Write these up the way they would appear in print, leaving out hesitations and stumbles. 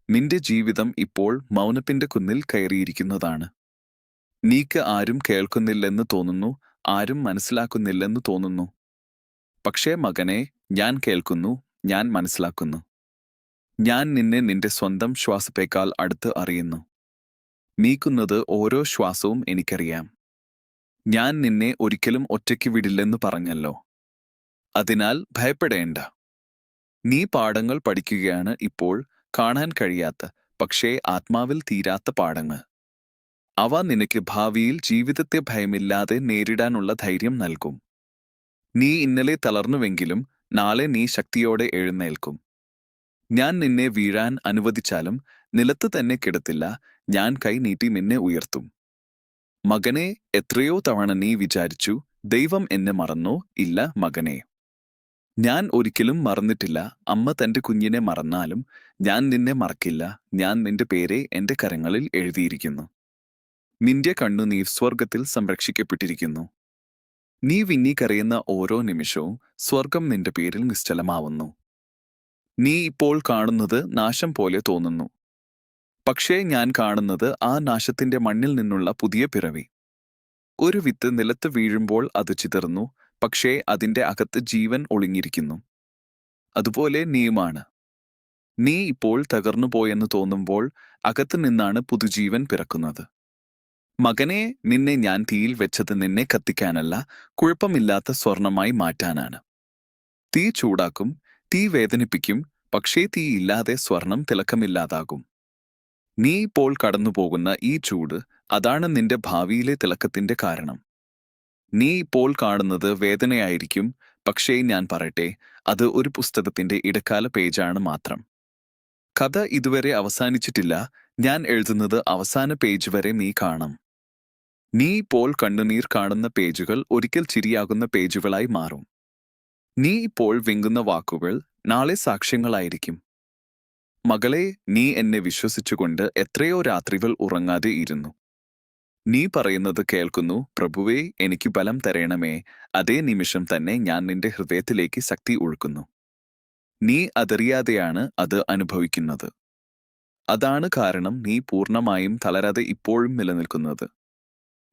നിന്റെ ജീവിതം ഇപ്പോൾ മൗനപ്പിന്റെ കുന്നിൽ കയറിയിരിക്കുന്നതാണ്. നീക്ക് ആരും കേൾക്കുന്നില്ലെന്ന് തോന്നുന്നു, ആരും മനസ്സിലാക്കുന്നില്ലെന്ന് തോന്നുന്നു. പക്ഷേ മകനെ, ഞാൻ കേൾക്കുന്നു, ഞാൻ മനസ്സിലാക്കുന്നു. ഞാൻ നിന്നെ നിന്റെ സ്വന്തം ശ്വാസത്തേക്കാൾ അടുത്ത് അറിയുന്നു. നീക്കുന്നത് ഓരോ ശ്വാസവും എനിക്കറിയാം. ഞാൻ നിന്നെ ഒരിക്കലും ഒറ്റയ്ക്ക് വിടില്ലെന്ന് പറഞ്ഞല്ലോ. അതിനാൽ ഭയപ്പെടേണ്ട. നീ പാഠങ്ങൾ പഠിക്കുകയാണ് ഇപ്പോൾ, കാണാൻ കഴിയാത്ത, പക്ഷേ ആത്മാവിൽ തീരാത്ത പാഠങ്ങൾ. അവ നിനക്ക് ഭാവിയിൽ ജീവിതത്തെ ഭയമില്ലാതെ നേരിടാനുള്ള ധൈര്യം നൽകും. നീ ഇന്നലെ തളർന്നുവെങ്കിലും നാളെ നീ ശക്തിയോടെ എഴുന്നേൽക്കും. ഞാൻ നിന്നെ വീഴാൻ അനുവദിച്ചാലും നിലത്ത് തന്നെ കിടത്തില്ല, ഞാൻ കൈ നീട്ടി നിന്നെ ഉയർത്തും. മകനെ, എത്രയോ തവണ നീ വിചാരിച്ചു, ദൈവം എന്നെ മറന്നോ? ഇല്ല മകനെ. ഞാൻ ഒരിക്കലും മറന്നിട്ടില്ല. അമ്മ തന്റെ കുഞ്ഞിനെ മറന്നാലും ഞാൻ നിന്നെ മറക്കില്ല. ഞാൻ നിന്റെ പേരെ എന്റെ കരങ്ങളിൽ എഴുതിയിരിക്കുന്നു. നിന്റെ കണ്ണുനീർ സ്വർഗത്തിൽ സംരക്ഷിക്കപ്പെട്ടിരിക്കുന്നു. നീ വിങ്ങി കരയുന്ന ഓരോ നിമിഷവും സ്വർഗം നിന്റെ പേരിൽ നിശ്ചലമാവുന്നു. നീ ഇപ്പോൾ കാണുന്നത് നാശം പോലെ തോന്നുന്നു. പക്ഷേ ഞാൻ കാണുന്നത് ആ നാശത്തിന്റെ മണ്ണിൽ നിന്നുള്ള പുതിയ പിറവി. ഒരു വിത്ത് നിലത്ത് വീഴുമ്പോൾ അത് ചിതറുന്നു, പക്ഷേ അതിന്റെ അകത്ത് ജീവൻ ഒളിഞ്ഞിരിക്കുന്നു. അതുപോലെ നീയുമാണ്. നീ ഇപ്പോൾ തകർന്നുപോയെന്ന് തോന്നുമ്പോൾ അകത്ത് നിന്നാണ് പുതുജീവൻ പിറക്കുന്നത്. മകനെ, നിന്നെ ഞാൻ തീയിൽ വെച്ചത് നിന്നെ കത്തിക്കാനല്ല, കുഴപ്പമില്ലാത്ത സ്വർണമായി മാറ്റാനാണ്. തീ ചൂടാക്കും, തീ വേദനിപ്പിക്കും, പക്ഷേ തീ ഇല്ലാതെ സ്വർണം തിളക്കമില്ലാതാകും. നീ ഇപ്പോൾ കടന്നുപോകുന്ന ഈ ചൂട്, അതാണ് നിന്റെ ഭാവിയിലെ തിളക്കത്തിന്റെ കാരണം. നീ ഇപ്പോൾ കാണുന്നത് വേദനയായിരിക്കും, പക്ഷേ ഞാൻ പറയട്ടെ, അത് ഒരു പുസ്തകത്തിന്റെ ഇടക്കാല പേജാണ് മാത്രം. കഥ ഇതുവരെ അവസാനിച്ചിട്ടില്ല. ഞാൻ എഴുതുന്നത് അവസാന പേജ് വരെ നീ കാണും. നീ ഇപ്പോൾ കണ്ണുനീർ കാണുന്ന പേജുകൾ ഒരിക്കൽ ചിരിയാകുന്ന പേജുകളായി മാറും. നീ ഇപ്പോൾ വിങ്ങുന്ന വാക്കുകൾ നാളെ സാക്ഷ്യങ്ങളായിരിക്കും. മകളെ, നീ എന്നെ വിശ്വസിച്ചുകൊണ്ട് എത്രയോ രാത്രികൾ ഉറങ്ങാതെ ഇരുന്നു. നീ പറയുന്നത് കേൾക്കുന്നു, പ്രഭുവേ, എനിക്ക് ബലം തരണമേ. അതേ നിമിഷം തന്നെ ഞാൻ നിന്റെ ഹൃദയത്തിലേക്ക് ശക്തി ഒഴുക്കുന്നു. നീ അതറിയാതെയാണ് അത് അനുഭവിക്കുന്നത്. അതാണ് കാരണം നീ പൂർണ്ണമായും തളരാതെ ഇപ്പോഴും നിലനിൽക്കുന്നത്.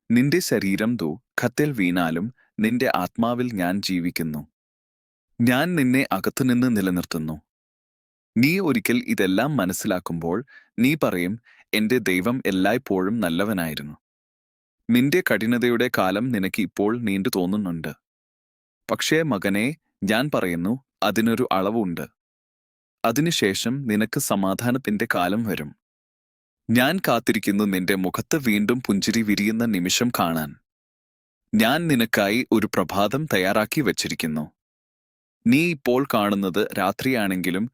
നിന്റെ ശരീരം ദുഃഖത്തിൽ വീണാലും നിന്റെ ആത്മാവിൽ ഞാൻ ജീവിക്കുന്നു. ഞാൻ നിന്നെ അകത്തുനിന്ന് നിലനിർത്തുന്നു. നീ ഒരിക്കൽ ഇതെല്ലാം മനസ്സിലാക്കുമ്പോൾ നീ പറയും, എന്റെ ദൈവം എല്ലായ്പ്പോഴും നല്ലവനായിരുന്നു. നിന്റെ കഠിനതയുടെ കാലം നിനക്ക് ഇപ്പോൾ നീണ്ടു തോന്നുന്നുണ്ട്. പക്ഷേ മകനെ, ഞാൻ പറയുന്നു, അതിനൊരു അളവുണ്ട്. അതിനുശേഷം നിനക്ക് സമാധാനത്തിന്റെ കാലം വരും. ഞാൻ കാത്തിരിക്കുന്നു നിന്റെ മുഖത്ത് വീണ്ടും പുഞ്ചിരി വിരിയുന്ന നിമിഷം കാണാൻ. ഞാൻ നിനക്കായി ഒരു പ്രഭാതം തയ്യാറാക്കി വച്ചിരിക്കുന്നു. നീ ഇപ്പോൾ കാണുന്നത് രാത്രിയാണെങ്കിലും